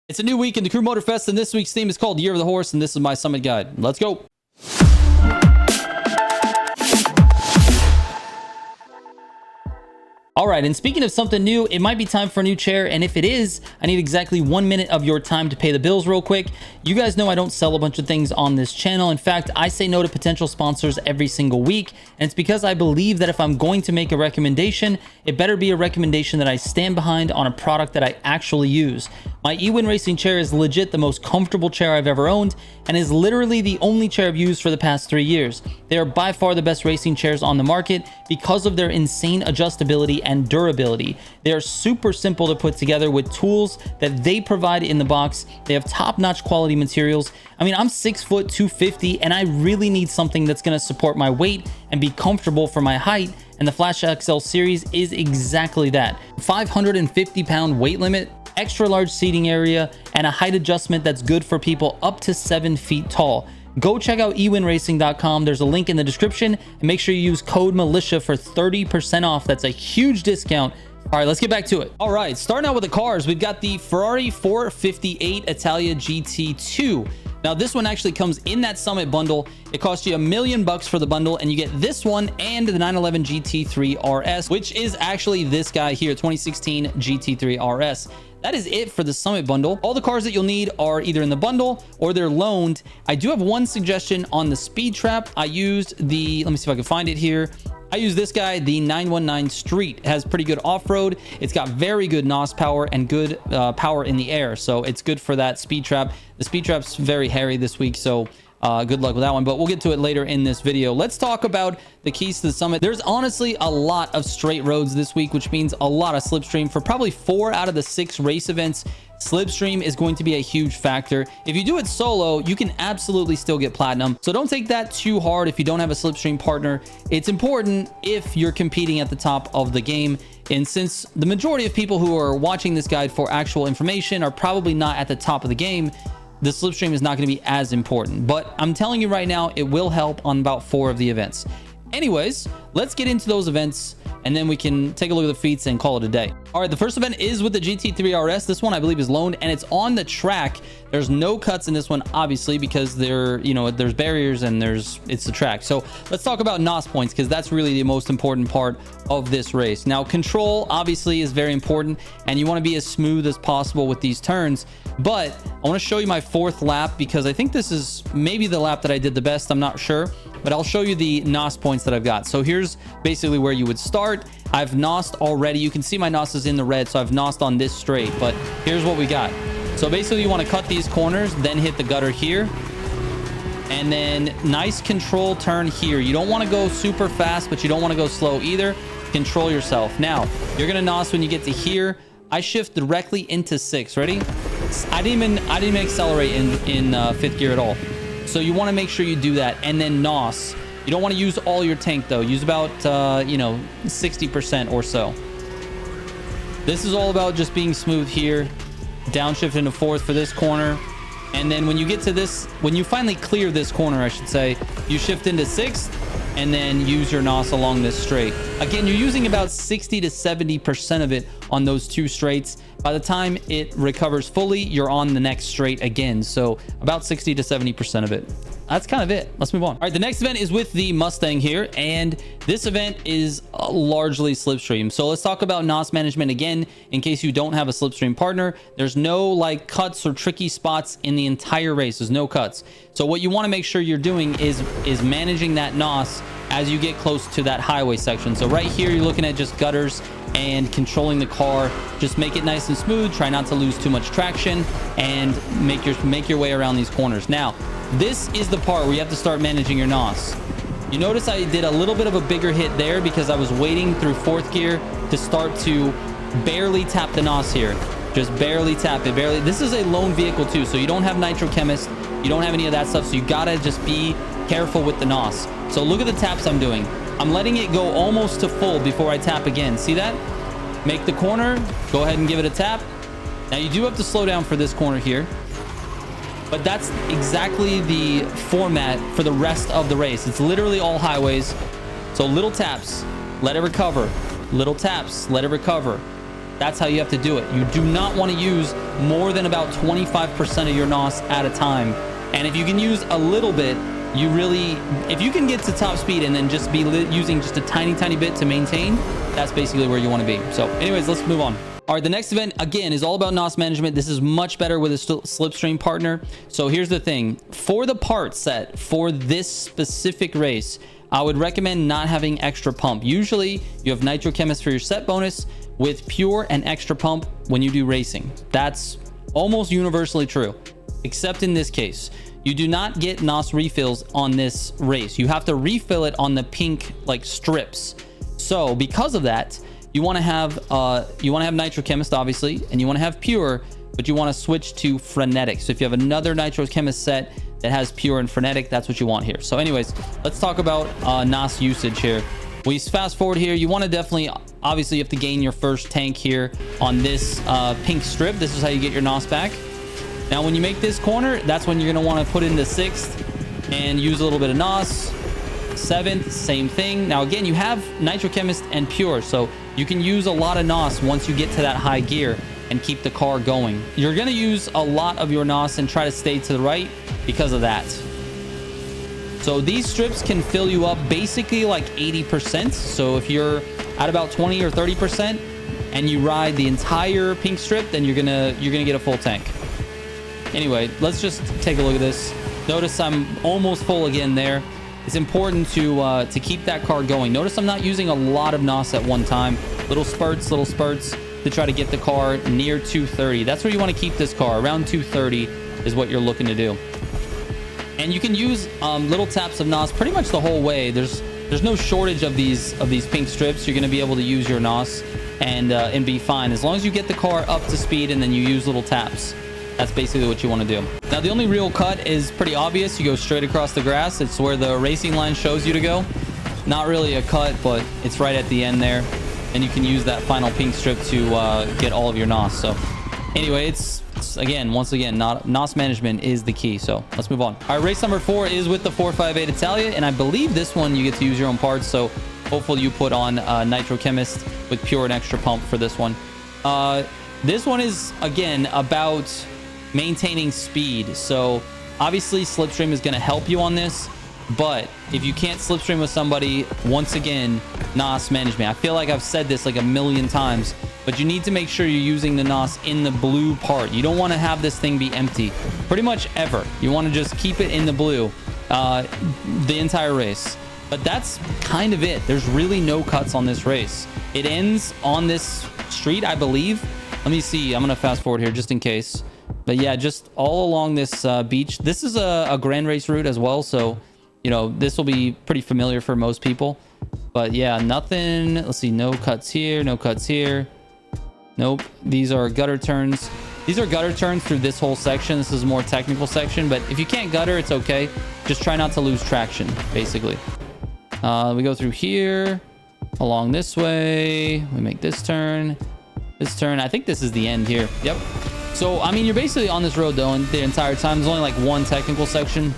It's a new week in the Crew Motorfest, and this week's theme is called Year of the Horse, and this is my summit guide. Let's go. All right, and speaking of something new, it might be time for a new chair, and if it is, I need exactly 1 minute of your time to pay the bills real quick. You guys know I don't sell a bunch of things on this channel. In fact, I say no to potential sponsors every single week, and it's because I believe that if I'm going to make a recommendation, it better be a recommendation that I stand behind on a product that I actually use. My eWin Racing chair is legit the most comfortable chair I've ever owned, and is literally the only chair I've used for the past 3 years. They are by far the best racing chairs on the market because of their insane adjustability and durability. They are super simple to put together with tools that they provide in the box. They have top-notch quality materials. I mean, I'm 6 foot 250, and I really need something that's going to support my weight and be comfortable for my height, and the Flash XL series is exactly that. 550-pound weight limit, extra large seating area, and a height adjustment that's good for people up to 7 feet tall. Go check out ewinracing.com. There's a link in the description, and make sure you use code Militia for 30% off. That's a huge discount. All right, let's get back to it. All right, starting out with the cars, we've got the Ferrari 458 Italia GT2. Now, this one actually comes in that Summit bundle. It costs you $1 million for the bundle, and you get this one and the 911 GT3 RS, which is actually this guy here, 2016 GT3 RS. That is it for the Summit bundle. All the cars that you'll need are either in the bundle or they're loaned. I do have one suggestion on the speed trap. I used the, let me see if I can find it here. I use this guy, the 919 Street. It has pretty good off-road. It's got very good NOS power and good power in the air. So it's good for that speed trap. The speed trap's very hairy this week, so good luck with that one, but we'll get to it later in this video. Let's talk about the keys to the Summit. There's honestly a lot of straight roads this week, which means a lot of slipstream. For probably 4 out of the 6 race events, slipstream is going to be a huge factor. If you do it solo, you can absolutely still get platinum, so don't take that too hard if you don't have a slipstream partner. It's important if you're competing at the top of the game, and since the majority of people who are watching this guide for actual information are probably not at the top of the game, the slipstream is not going to be as important, but I'm telling you right now, it will help on about 4 of the events. Anyways, let's get into those events, and then we can take a look at the feats and call it a day. All right, the first event is with the GT3 RS. This one I believe is loaned, and it's on the track. There's no cuts in this one, obviously, because there's barriers and it's the track. So let's talk about NOS points, because that's really the most important part of this race. Now, control obviously is very important, and you want to be as smooth as possible with these turns. But I want to show you my 4th lap, because I think this is maybe the lap that I did the best. I'm not sure, but I'll show you the NOS points that I've got. So here's basically where you would start. I've NOSed already. You can see my NOS is in the red, so I've NOSed on this straight, but here's what we got. So basically you want to cut these corners, then hit the gutter here, and then nice control turn here. You don't want to go super fast, but you don't want to go slow either. Control yourself. Now, you're going to NOS when you get to here. I shift directly into 6. Ready? I didn't even accelerate in 5th gear at all. So you want to make sure you do that, and then NOS. You don't want to use all your tank though. Use about 60% or so. This is all about just being smooth here. Downshift into 4th for this corner, and then when you get to this, when you finally clear this corner, I should say, you shift into 6th and then use your NOS along this straight. Again, you're using about 60 to 70% of it on those 2 straights. By the time it recovers fully, you're on the next straight again. So about 60 to 70% of it. That's kind of it. Let's move on. All right, the next event is with the Mustang here, and this event is largely slipstream. So let's talk about NOS management again, in case you don't have a slipstream partner. There's no like cuts or tricky spots in the entire race. There's no cuts. So what you want to make sure you're doing is managing that NOS as you get close to that highway section. So right here, you're looking at just gutters and controlling the car. Just make it nice and smooth. Try not to lose too much traction, and make your way around these corners. Now, this is the part where you have to start managing your NOS. You notice I did a little bit of a bigger hit there because I was waiting through 4th gear to start to barely tap the NOS here. Just barely tap it, barely. This is a lone vehicle too, so you don't have Nitro Chemist. You don't have any of that stuff, so you gotta just be careful with the NOS. So look at the taps I'm doing. I'm letting it go almost to full before I tap again. See that? Make the corner, go ahead and give it a tap. Now you do have to slow down for this corner here, but that's exactly the format for the rest of the race. It's literally all highways. So little taps, let it recover. Little taps, let it recover. That's how you have to do it. You do not want to use more than about 25% of your NOS at a time. And if you can use a little bit, you really, if you can get to top speed and then just be using just a tiny bit to maintain, that's basically where you want to be. So anyways, let's move on. All right, the next event, again, is all about NOS management. This is much better with a slipstream partner. So here's the thing. For the part set for this specific race, I would recommend not having extra pump. Usually, you have Nitrochemist for your set bonus with pure and extra pump when you do racing. That's almost universally true, except in this case. You do not get NOS refills on this race. You have to refill it on the pink like strips. So because of that, you want to have Nitrochemist, obviously, and you want to have pure, but you want to switch to frenetic. So if you have another Nitrochemist set that has pure and frenetic, that's what you want here. So anyways, let's talk about NOS usage here. We fast forward here. You want to definitely, obviously, you have to gain your first tank here on this pink strip. This is how you get your NOS back. Now, when you make this corner, that's when you're going to want to put in the 6th and use a little bit of NOS. 7th, same thing. Now, again, you have Nitrochemist and pure, so you can use a lot of NOS once you get to that high gear and keep the car going. You're going to use a lot of your NOS and try to stay to the right because of that. So these strips can fill you up basically like 80%. So if you're at about 20 or 30% and you ride the entire pink strip, then you're gonna get a full tank. Anyway, let's just take a look at this. Notice I'm almost full again there. It's important to keep that car going. Notice I'm not using a lot of NOS at one time. Little spurts to try to get the car near 230. That's where you want to keep this car. Around 230 is what you're looking to do. And you can use little taps of NOS pretty much the whole way. There's no shortage of these pink strips. You're going to be able to use your NOS and be fine as long as you get the car up to speed and then you use little taps. That's basically what you want to do. Now, the only real cut is pretty obvious. You go straight across the grass. It's where the racing line shows you to go. Not really a cut, but it's right at the end there. And you can use that final pink strip to get all of your NOS. So anyway, it's again, once again, NOS management is the key. So let's move on. All right, race number 4 is with the 458 Italia. And I believe this one you get to use your own parts. So hopefully you put on Nitrochemist with pure and extra pump for this one. This one is, again, about maintaining speed. So obviously slipstream is going to help you on this, but if you can't slipstream with somebody, once again, NOS management. I feel like I've said this like a million times, but you need to make sure you're using the NOS in the blue part. You don't want to have this thing be empty pretty much ever. You want to just keep it in the blue the entire race. But that's kind of it. There's really no cuts on this race. It ends on this street, I believe. Let me see. I'm going to fast forward here just in case. But yeah, just all along this beach. This is a grand race route as well. So, you know, this will be pretty familiar for most people. But yeah, nothing. Let's see. No cuts here. No cuts here. Nope. These are gutter turns. These are gutter turns through this whole section. This is a more technical section. But if you can't gutter, it's okay. Just try not to lose traction, basically. We go through here. Along this way. We make this turn. This turn. I think this is the end here. Yep. So, I mean, you're basically on this road, though, the entire time. There's only like one technical section,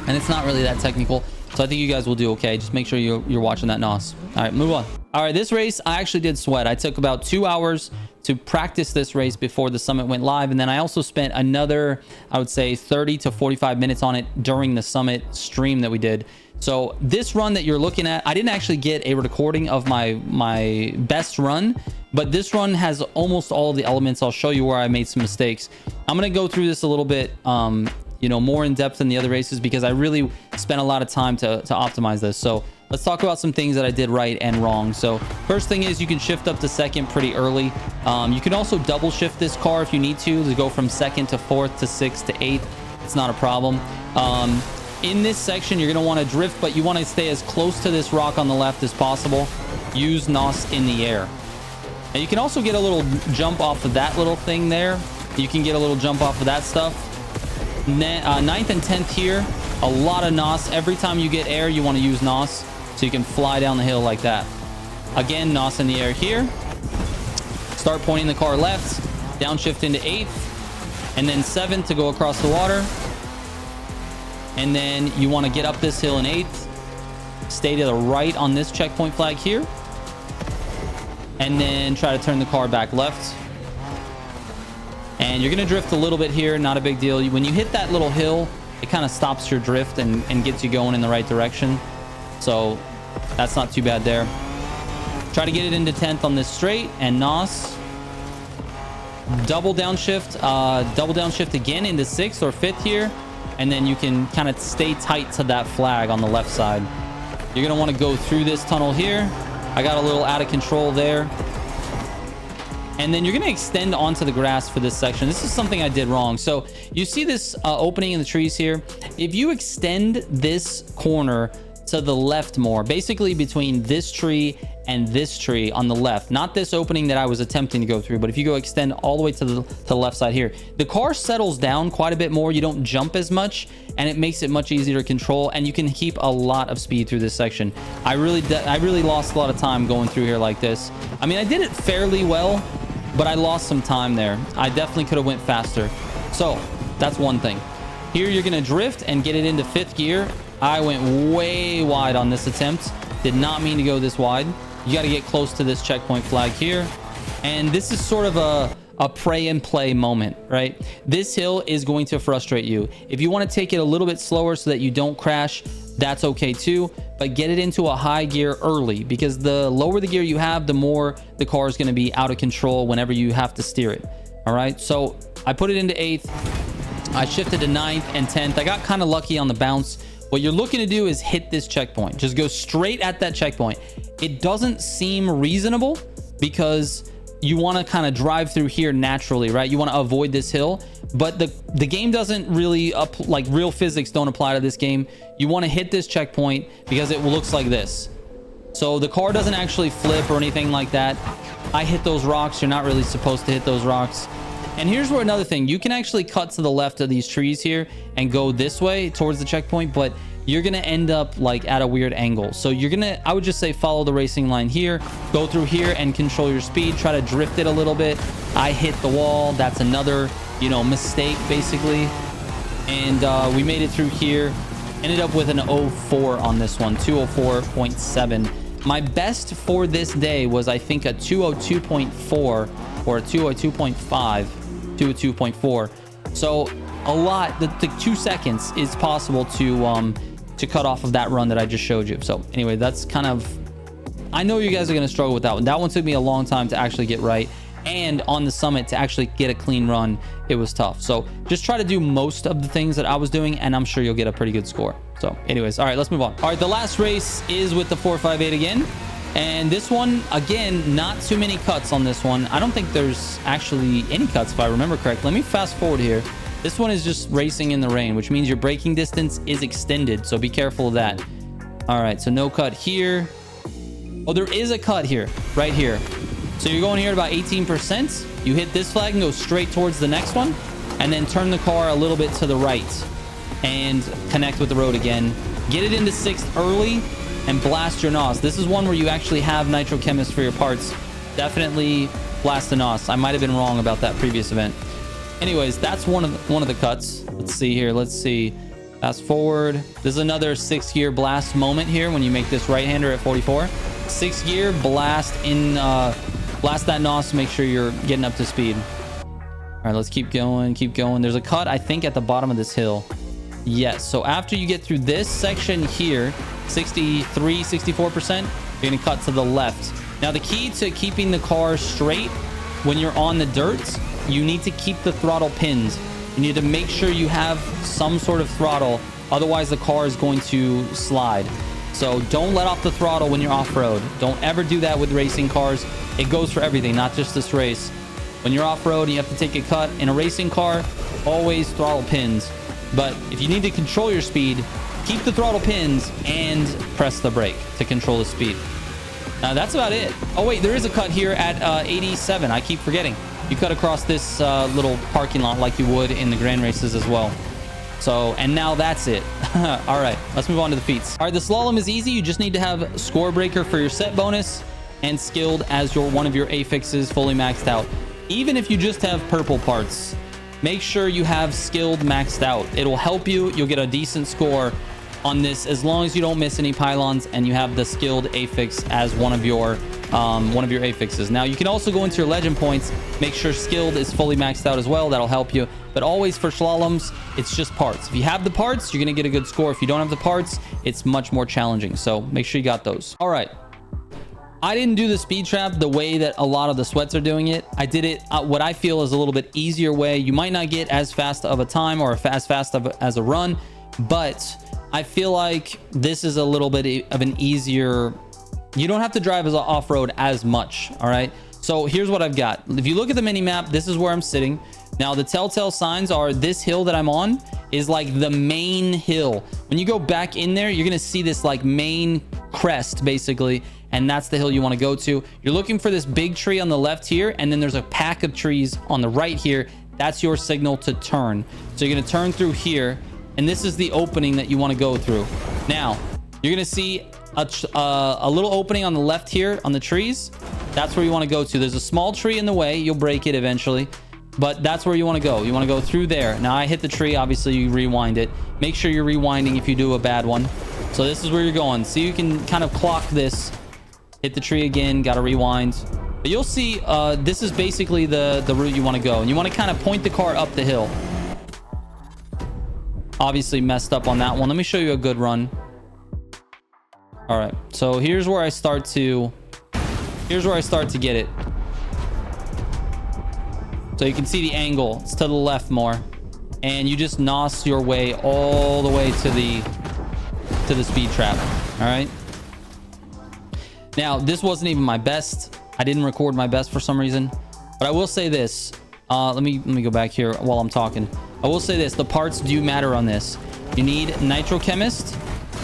and it's not really that technical. So I think you guys will do okay. Just make sure you're watching that NOS. All right, move on. All right, this race, I actually did sweat. I took about 2 hours to practice this race before the summit went live. And then I also spent another, I would say, 30 to 45 minutes on it during the summit stream that we did. So this run that you're looking at, I didn't actually get a recording of my best run, but this run has almost all the elements. I'll show you where I made some mistakes. I'm going to go through this a little bit, you know, more in depth than the other races because I really spent a lot of time to optimize this. So let's talk about some things that I did right and wrong. So first thing is you can shift up to second pretty early. You can also double shift this car if you need to go from second to fourth to sixth to eighth. It's not a problem. In this section, you're going to want to drift, but you want to stay as close to this rock on the left as possible. Use NOS in the air. And you can also get a little jump off of that little thing there. You can get a little jump off of that stuff. 9th and 10th here, a lot of NOS. Every time you get air, you want to use NOS so you can fly down the hill like that. Again, NOS in the air here. Start pointing the car left, downshift into 8th, and then 7th to go across the water. And then you want to get up this hill in 8th. Stay to the right on this checkpoint flag here. and then try to turn the car back left. And you're going to drift a little bit here. Not a big deal. When you hit that little hill, it kind of stops your drift and gets you going in the right direction. So that's not too bad there. Try to get it into 10th on this straight and NOS. Double downshift again into 6th or 5th here. And then you can kind of stay tight to that flag on the left side. You're going to want to go through this tunnel here. I got a little out of control there. And then you're going to extend onto the grass for this section. This is something I did wrong. So you see this opening in the trees here. If you extend this corner to the left more, basically between this tree and this tree on the left, not this opening that I was attempting to go through, but if you go extend all the way to the left side here, the car settles down quite a bit more. You don't jump as much, and it makes it much easier to control, and you can keep a lot of speed through this section. I really lost a lot of time going through here like this. I mean, I did it fairly well, but I lost some time there. I definitely could have went faster. So that's one thing. Here you're going to drift and get it into 5th gear. I went way wide on this attempt. Did not mean to go this wide. You got to get close to this checkpoint flag here. And this is sort of a pray and play moment, right? This hill is going to frustrate you. If you want to take it a little bit slower so that you don't crash, that's okay too. But get it into a high gear early, because the lower the gear you have, the more the car is going to be out of control whenever you have to steer it. All right. So I put it into 8th. I shifted to 9th and 10th. I got kind of lucky on the bounce. What you're looking to do is hit this checkpoint. Just go straight at that checkpoint. It doesn't seem reasonable because you want to kind of drive through here naturally, right? You want to avoid this hill, but the game doesn't really like real physics don't apply to this game. You want to hit this checkpoint because it looks like this. So the car doesn't actually flip or anything like that. I hit those rocks. You're not really supposed to hit those rocks. And here's where another thing, you can actually cut to the left of these trees here and go this way towards the checkpoint, but you're going to end up like at a weird angle. So you're going to, I would just say, follow the racing line here, go through here and control your speed. Try to drift it a little bit. I hit the wall. That's another, mistake basically. And we made it through here. Ended up with an 04 on this one, 204.7. My best for this day was, I think, a 202.4 or a 202.5, 202.4. So a lot, the 2 seconds is possible to cut off of that run that I just showed you. So anyway, that's kind of, I know you guys are going to struggle with that one. That one took me a long time to actually get right. And on the summit to actually get a clean run, it was tough. So just try to do most of the things that I was doing, and I'm sure you'll get a pretty good score. So anyways, all right, let's move on. All right, the last race is with the 458 again. And this one, again, not too many cuts on this one. I don't think there's actually any cuts, if I remember correctly. Let me fast forward here. This one is just racing in the rain, which means your braking distance is extended. So be careful of that. All right, so no cut here. Oh, there is a cut here, right here. So you're going here at about 18%. You hit this flag and go straight towards the next one, and then turn the car a little bit to the right and connect with the road again. Get it into 6th early and blast your NOS. This is one where you actually have nitrochemist for your parts. Definitely blast the NOS. I might have been wrong about that previous event. Anyways, that's one of the cuts. Let's see here. Let's see. Fast forward. This is another 6th gear blast moment here when you make this right-hander at 44. 6th gear blast in blast that NOS. Make sure you're getting up to speed. All right, let's keep going. Keep going. There's a cut, I think, at the bottom of this hill. Yes. So after you get through this section here, 63, 64%, you're going to cut to the left. Now, the key to keeping the car straight when you're on the dirt, you need to keep the throttle pins. You need to make sure you have some sort of throttle. Otherwise, the car is going to slide. So don't let off the throttle when you're off-road. Don't ever do that with racing cars. It goes for everything, not just this race. When you're off-road and you have to take a cut in a racing car, always throttle pins. But if you need to control your speed, keep the throttle pins and press the brake to control the speed. That's about it. Oh, wait, there is a cut here at 87. I keep forgetting. You cut across this little parking lot like you would in the grand races as well. So, and now that's it. All right, let's move on to the feats. All right, the slalom is easy. You just need to have score breaker for your set bonus and skilled as one of your affixes fully maxed out. Even if you just have purple parts, make sure you have skilled maxed out. It'll help you. You'll get a decent score. on this, as long as you don't miss any pylons and you have the skilled affix as one of your affixes. Now you can also go into your legend points, make sure skilled is fully maxed out as well. That'll help you. But always for slaloms, it's just parts. If you have the parts, you're gonna get a good score. If you don't have the parts, it's much more challenging. So make sure you got those. All right. I didn't do the speed trap the way that a lot of the sweats are doing it. I did it what I feel is a little bit easier way. You might not get as fast of a time or as fast as a run, but I feel like this is a little bit of an easier, you don't have to drive as off-road as much. All right, so here's what I've got. If you look at the mini map, this is where I'm sitting now. The telltale signs are this hill that I'm on is like the main hill. When you go back in there, you're gonna see this like main crest basically, and that's the hill you want to go to. You're looking for this big tree on the left here, and then there's a pack of trees on the right here. That's your signal to turn. So you're gonna turn through here, and this is the opening that you want to go through. Now you're gonna see a little opening on the left here on the trees. That's where you want to go to. There's a small tree in the way. You'll break it eventually, but that's where you want to go. You want to go through there. Now I hit the tree, obviously you rewind it. Make sure you're rewinding if you do a bad one. So this is where you're going. So you can kind of clock this, hit the tree again, got to rewind. But you'll see this is basically the route you want to go, and you want to kind of point the car up the hill. Obviously messed up on that one. Let me show you a good run. All right, so here's where I start to get it. So you can see the angle, it's to the left more, and you just nos your way all the way to the speed trap. All right, now this wasn't even my best. I didn't record my best for some reason, but I will say this. Let me go back here while I'm talking. I will say this, the parts do matter on this. You need Nitrochemist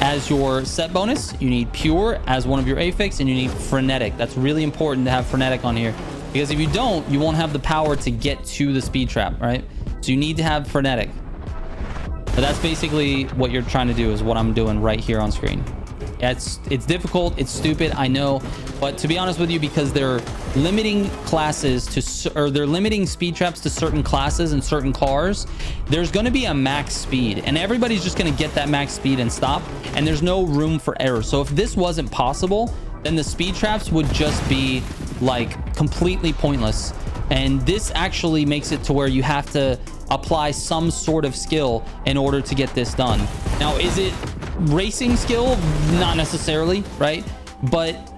as your set bonus, you need Pure as one of your affix, and you need Frenetic. That's really important to have Frenetic on here, because if you don't, you won't have the power to get to the speed trap, right? So you need to have Frenetic. But that's basically what you're trying to do, is what I'm doing right here on screen. It's difficult, it's stupid, I know, but to be honest with you, because they're limiting classes to, or they're limiting speed traps to certain classes and certain cars, there's going to be a max speed, and everybody's just going to get that max speed and stop, and there's no room for error. So if this wasn't possible, then the speed traps would just be like completely pointless. And this actually makes it to where you have to apply some sort of skill in order to get this done. Now, is it racing skill? Not necessarily, right? But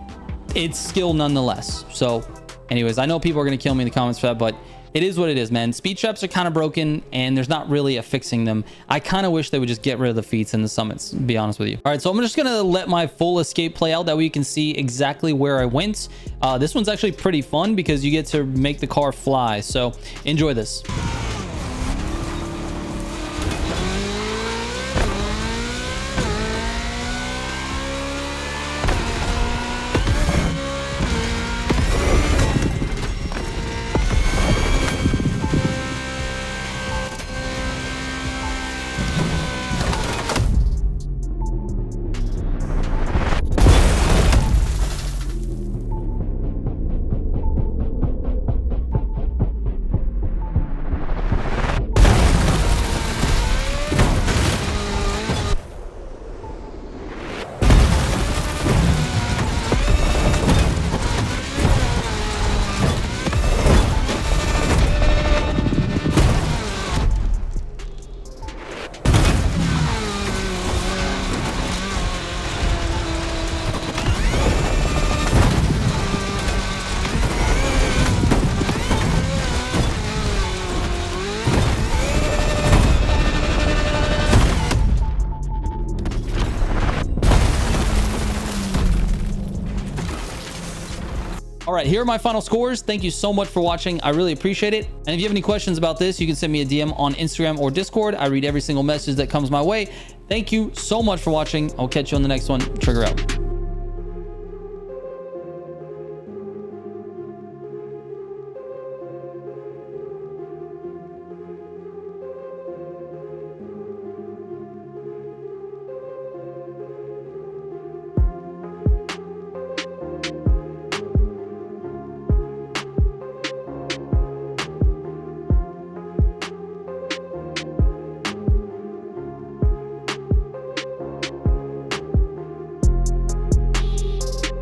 it's skill nonetheless. So anyways, I know people are going to kill me in the comments for that, but it is what it is, man. Speed traps are kind of broken, and there's not really a fixing them. I kind of wish they would just get rid of the feats and the summits, to be honest with you. All right, so I'm just gonna let my full escape play out, that way you can see exactly where I went. This one's actually pretty fun because you get to make the car fly, so enjoy this. All right, here are my final scores. Thank you so much for watching. I really appreciate it. And if you have any questions about this, you can send me a DM on Instagram or Discord. I read every single message that comes my way. Thank you so much for watching. I'll catch you on the next one. Trigger out.